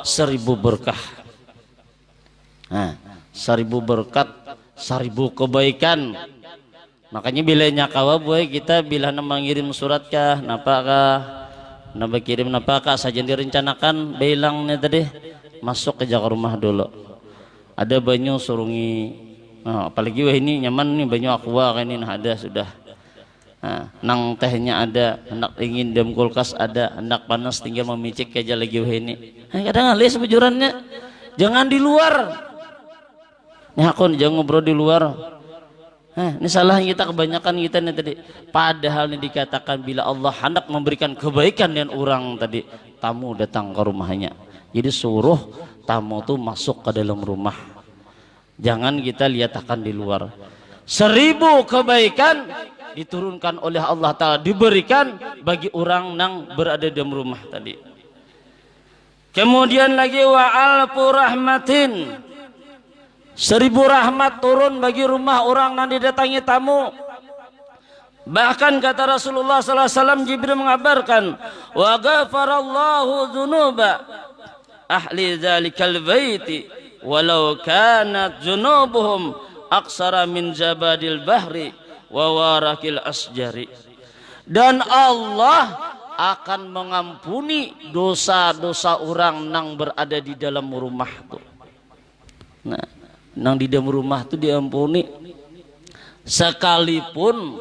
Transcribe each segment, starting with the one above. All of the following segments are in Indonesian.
1000 berkah. Nah, 1000 berkat, 1000 kebaikan. Makanya bila nyakawa boy kita bila nama ngirim surat kah, napakah, napa kirim napakah saja direncanakan, bilangnya tadi masuk ke jaga rumah dulu. Ada banyu surungi, nah, apalagi wah ini nyaman nih banyu aqua kan ini ada sudah. Nah, nang tehnya ada, hendak ingin dalam kulkas ada, hendak panas tinggal memicik aja lagi wah ini. Nah, kadang alis bujurannya, jangan di luar. Nih aku jangan ngobrol di luar. Ini salah kita kebanyakan kita nih tadi. Padahal ini dikatakan bila Allah hendak memberikan kebaikan dengan orang tadi, tamu datang ke rumahnya. Jadi suruh tamu tuh masuk ke dalam rumah. Jangan kita lihatkan di luar. 1000 kebaikan diturunkan oleh Allah Ta'ala, diberikan bagi orang yang berada di dalam rumah tadi. Kemudian lagi wa alfu rahmatin, 1000 rahmat turun bagi rumah orang yang didatangi tamu. Bahkan kata Rasulullah SAW, Jibril mengabarkan, wa ghafarallahu dzunuba ahli dzalikal baiti walau kanat dzunubuhum aksara min zabadil bahri wa warakil asjari. Dan Allah akan mengampuni dosa-dosa orang yang berada di dalam rumah itu. Nah, nang di dalam rumah itu diampuni sekalipun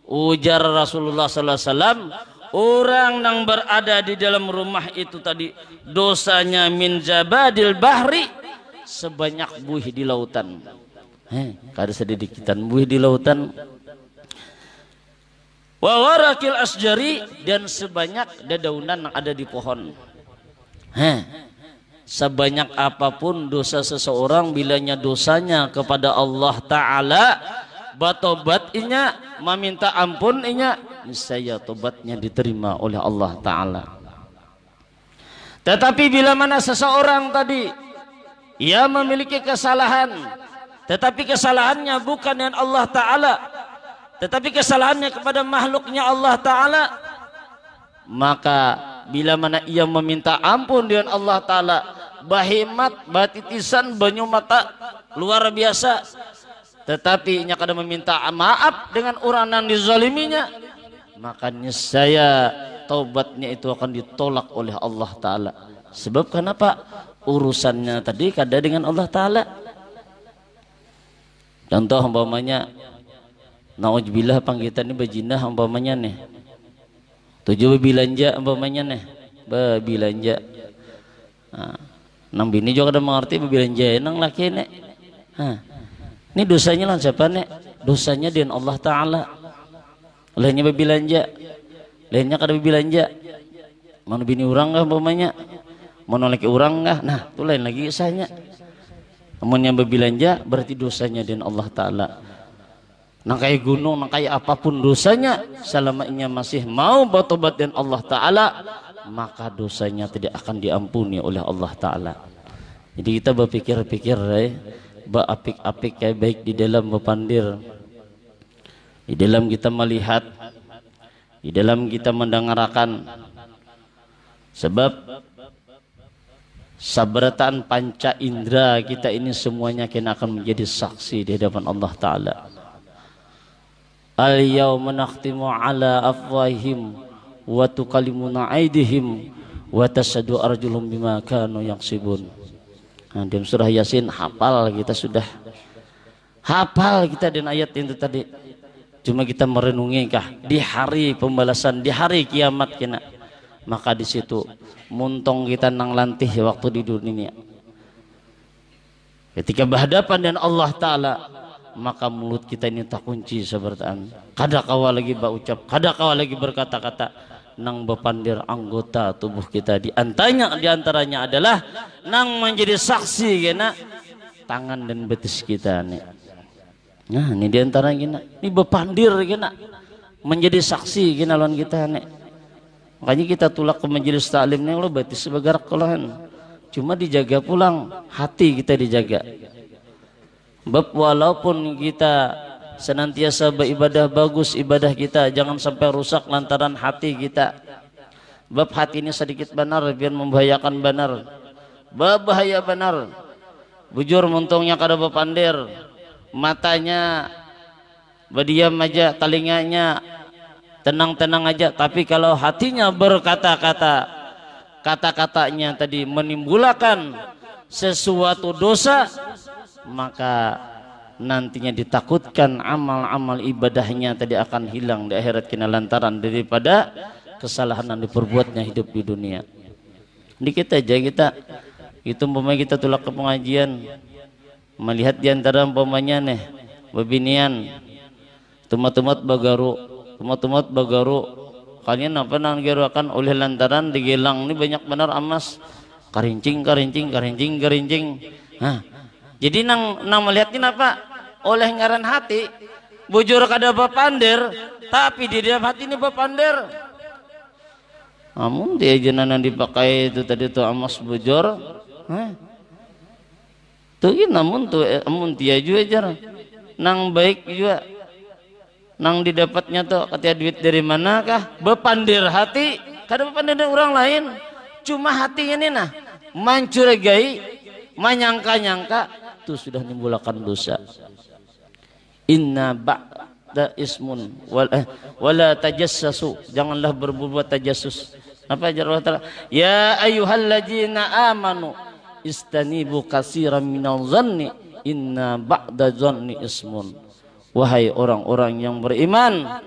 ujar Rasulullah SAW, orang yang berada di dalam rumah itu tadi dosanya min jabadil bahri sebanyak buih di lautan. Kada sedikitan buih di lautan. Wa warakil asjari, dan sebanyak dedaunan yang ada di pohon. Sebanyak apapun dosa seseorang, bilanya dosanya kepada Allah Ta'ala, batobat inya, meminta ampun inya, niscaya tobatnya diterima oleh Allah Ta'ala. Tetapi bila mana seseorang tadi ia memiliki kesalahan, tetapi kesalahannya bukan dengan Allah Ta'ala, tetapi kesalahannya kepada makhluknya Allah Ta'ala, maka bila mana ia meminta ampun dengan Allah Ta'ala, bahimat, batitisan, banyu mata luar biasa, tetapi ia kadang meminta maaf dengan orang yang dizaliminya, maka niscaya taubatnya itu akan ditolak oleh Allah Ta'ala. Sebab kenapa? Urusannya tadi kada dengan Allah Ta'ala. Contoh umpamanya, nauzubillah panggitan ini bajinah umpamanya nih, tujuh belanja umpamanya nih, belanja. Nang bini juga ada mengerti belanja nang laki nek. Ini dosanya lah siapa nek? Dosanya dengan Allah Ta'ala. Lainnya belanja, lainnya kada belanja. Mana bini orang kah umpamanya? Mana laki orang kah? Nah, itu lain lagi usahanya. Namun yang belanja berarti dosanya dengan Allah Ta'ala. Nang kayak gunung, nang kayak apapun dosanya, selama ini masih mau bertobat dengan Allah Ta'ala, maka dosanya tidak akan diampuni oleh Allah Ta'ala. Jadi kita berpikir-pikir berapik-apik kayak baik di dalam berpandir, di dalam kita melihat, di dalam kita mendengarkan. Sebab sabratan panca indera kita ini semuanya kena akan menjadi saksi di hadapan Allah Ta'ala. Al-yawma nakhtimu ala afwahihim wa tukallimuna aydihim wa tashhadu arjuluhum bima kanu yaksibun. Nah, dalam surah Yasin hafal kita sudah. Hafal kita dengan ayat itu tadi. Cuma kita merenungi kah di hari pembalasan, di hari kiamat kena. Maka di situ muntong kita nang lantih waktu di dunia. Ketika berhadapan dengan Allah Ta'ala, maka mulut kita ini tak kunci sebertaan. Kada kawa lagi berucap, kada kawa lagi berkata-kata, nang bepandir anggota tubuh kita. Di antaranya adalah nang menjadi saksi kena tangan dan betis kita nih. Nah, ini di antara kita. Ini bepandir kena menjadi saksi kena lawan kita nih. Makanya kita tulak ke majelis taklim nih, lo betis bergerak kolahan. Cuma dijaga pulang, hati kita dijaga. Bab walaupun kita senantiasa beribadah bagus, ibadah kita jangan sampai rusak lantaran hati kita. Bab hati ini sedikit benar biar membahayakan benar. Berbahaya benar. Bujur muntungnya kada bepandir, matanya berdiam aja, telinganya tenang-tenang aja, tapi kalau hatinya berkata-kata, kata-katanya tadi menimbulkan sesuatu dosa, maka nantinya ditakutkan amal-amal ibadahnya tadi akan hilang di akhirat kena lantaran daripada kesalahan yang diperbuatnya hidup di dunia. Dikit aja kita itu umpamanya kita tulak ke pengajian, melihat diantara umpamanya nih bebinian tumat-tumat bagaru kalian apa nang geruakan oleh lantaran digelang ini banyak benar amas karincing. Jadi nang melihat ini apa oleh ngaran hati bujur kada bepandir, tapi di dalam hati ini bepandir. Amun dia jenanan dipakai itu tadi tuh amas bujur, tuh ini namun tuh amun dia juga jar nang baik juga nang didapatnya tuh katanya duit dari manakah bepandir hati kada bepandir dari orang lain, cuma hati ini nah mencurigai menyangka-nyangka itu sudah menimbulkan dosa. Inna ba'da ismun wala tajassasu, janganlah berbuat tajassus. Apa ajar Allah Ta'ala? Ya ayyuhalladzina amanu istanibu katsiran minal zanni inna ba'da zanni ismun. Wahai orang-orang yang beriman,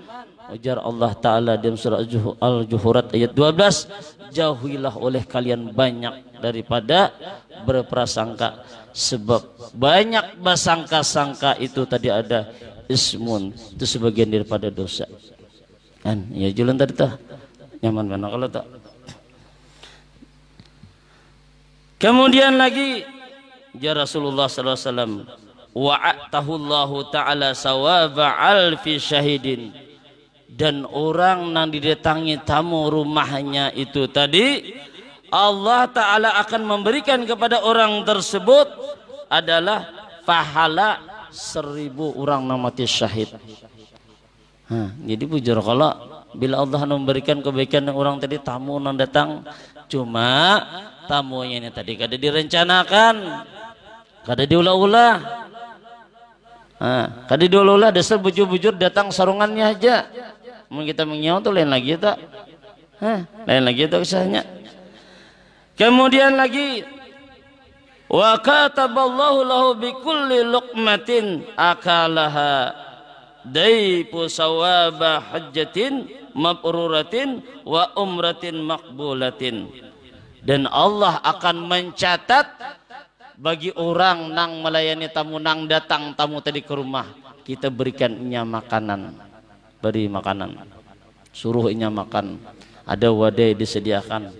ujar Allah Ta'ala dalam surah Al-Juhurat ayat 12, jauhilah oleh kalian banyak daripada berprasangka, sebab banyak bersangka-sangka itu tadi ada ismun, itu sebagian daripada dosa kan ya. Jualan tadi tuh nyaman mana kalau tak. Kemudian lagi ya Rasulullah sallallahu alaihi wasallam wa'atahullahu ta'ala sawaba alfi syahidin, dan orang yang didatangi tamu rumahnya itu tadi Allah Ta'ala akan memberikan kepada orang tersebut adalah pahala 1000 orang yang mati syahid. Jadi bujur kalau bila Allah memberikan kebaikan orang tadi tamu yang datang, cuma tamunya ini tadi kada direncanakan, kada diulah-ulah, kada diulah-ulah, dasar bujur-bujur datang sarungannya aja. Mungkin kita mengiau tuh lain lagi tak, lain lagi tuh kisahnya. Kemudian lagi wa kataballahu lahu bikulli luqmatin akalaha daipu sawaba hajjatin mabruratin wa umratin makbulatin, dan Allah akan mencatat bagi orang nang melayani tamu nang datang tamu tadi ke rumah, kita berikan inya makanan, beri makanan, suruh inya makan, ada wadai disediakan.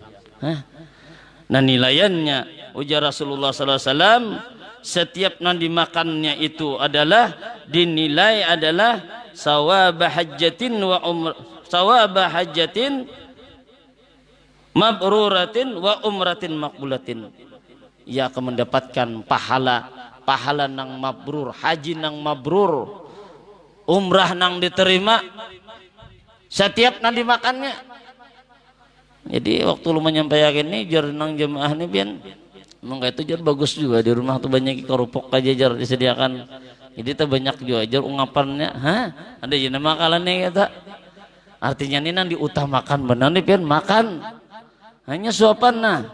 Nah nilaiannya ujar Rasulullah sallallahu alaihi wasallam, setiap yang dimakannya itu adalah dinilai adalah sawaba hajjatin wa sawaba hajjatin mabruratin wa umratin makbulatin. Ia akan mendapatkan pahala nang mabrur, haji nang mabrur, umrah nang diterima setiap nang dimakannya. Jadi waktu lu menyampaikan ini jar nang jemaah ini pian mangga itu jar bagus juga di rumah tuh banyak kerupuk aja jar disediakan. Jadi tuh banyak juga jar ungkapannya, ada jenis makalannya kata. Artinya ini nang diutamakan benar nih pian makan. Hanya suapan nah.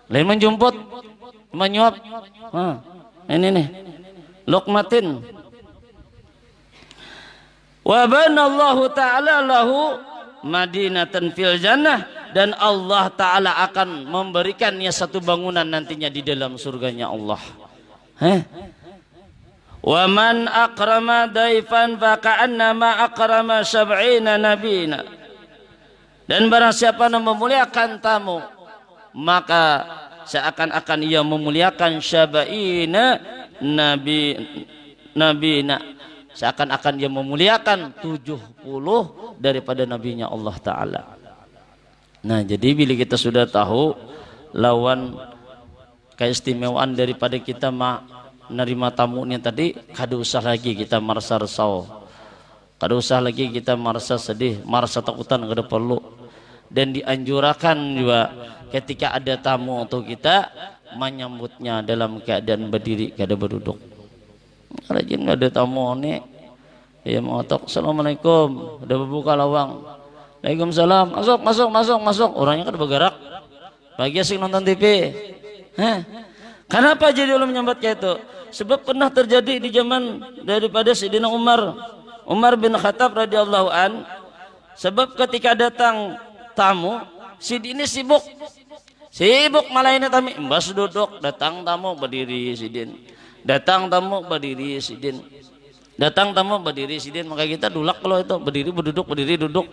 Lain menjumput, menyuap. Ini nih. Luqmatin. Wa banallahu ta'ala lahu madinatan fil jannah, dan Allah Ta'ala akan memberikannya satu bangunan nantinya di dalam surganya Allah. Wa man akrama daifan fa ka'annama akrama sab'ina nabina, dan barang siapa yang memuliakan tamu maka seakan-akan ia memuliakan sab'ina nabina, seakan-akan dia memuliakan 70 daripada nabinya Allah Ta'ala. Nah jadi bila kita sudah tahu lawan keistimewaan daripada kita menerima tamunya tadi, kada usah lagi kita merasa risau, kada usah lagi kita merasa sedih, merasa takutan, kada perlu. dan dianjurkan juga ketika ada tamu untuk kita menyambutnya dalam keadaan berdiri, keadaan berduduk. Rajin nggak ada tamu nih, ya mengotok, assalamualaikum, udah berbuka lawang, waalaikumsalam, masuk masuk masuk masuk, orangnya kan bergerak, pagi asik nonton TV. Kenapa jadi ulama menyambat kayak itu? Sebab pernah terjadi di zaman daripada Sayyidina Umar bin Khattab radhiyallahu an. Sebab ketika datang tamu, Sidin ini sibuk malah tamu, mbas duduk, datang tamu berdiri Sidin, datang tamu berdiri Sidin, datang tamu berdiri Sidin. Maka kita dulak kalau itu berdiri berduduk berdiri duduk,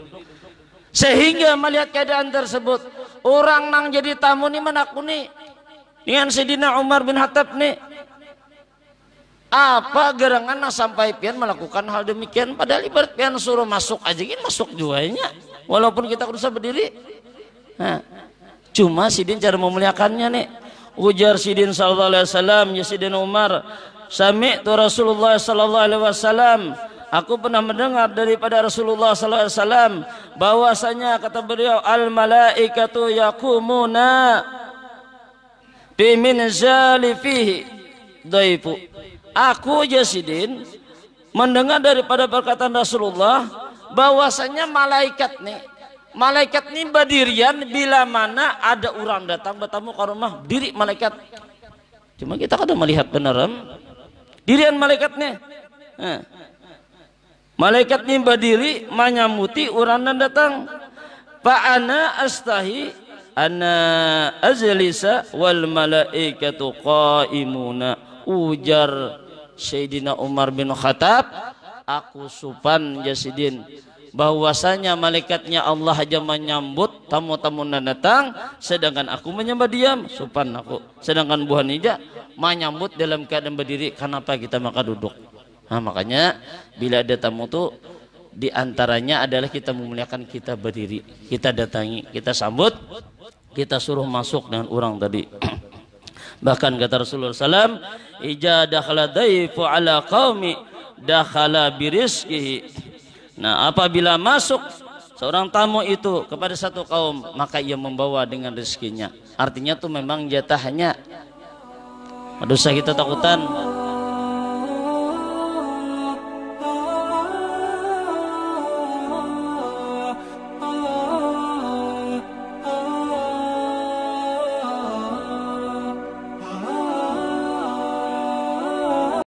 sehingga melihat keadaan tersebut orang nang jadi tamu nih menakuni dengan Sayyidina Umar bin Khattab nih, apa gerangan nang sampai pian melakukan hal demikian, padahal ibarat pian suruh masuk aja gini masuk juanya walaupun kita berusaha berdiri. Cuma Sidin cara memuliakannya nih, ujar Sidin sallallahu alaihi wasallam, ya Sidin Umar, sami'tu Rasulullah sallallahu alaihi wasallam, aku pernah mendengar daripada Rasulullah sallallahu alaihi wasallam bahwasanya kata beliau, al malaikatu yaqumuna bi minzali fihi dhaifu. Aku Sidin mendengar daripada perkataan Rasulullah bahwasanya malaikat nih berdirian bila mana ada orang datang bertamu ke rumah, diri malaikat. Cuma kita kada melihat beneran dirian malaikatnya. Malaikat nih berdiri menyambuti orang yang datang. Fa ana astahi ana azlisa wal malaikatu qaimuna, ujar Sayyidina Umar bin Khattab, aku supan Sidin bahwasanya malaikatnya Allah aja menyambut tamu-tamu yang datang, sedangkan aku menyambut diam, supan aku. Sedangkan buhan ija menyambut dalam keadaan berdiri. Kenapa kita maka duduk? Nah, makanya bila ada tamu tuh diantaranya adalah kita memuliakan, kita berdiri, kita datangi, kita sambut, kita suruh masuk dengan orang tadi. Bahkan kata Rasulullah SAW, ija dakhala daifu ala qaumi dakhala birizqihi. Nah, apabila masuk seorang tamu itu kepada satu kaum, maka ia membawa dengan rezekinya. Artinya tuh memang jatahnya. Aduh, usah kita takutan.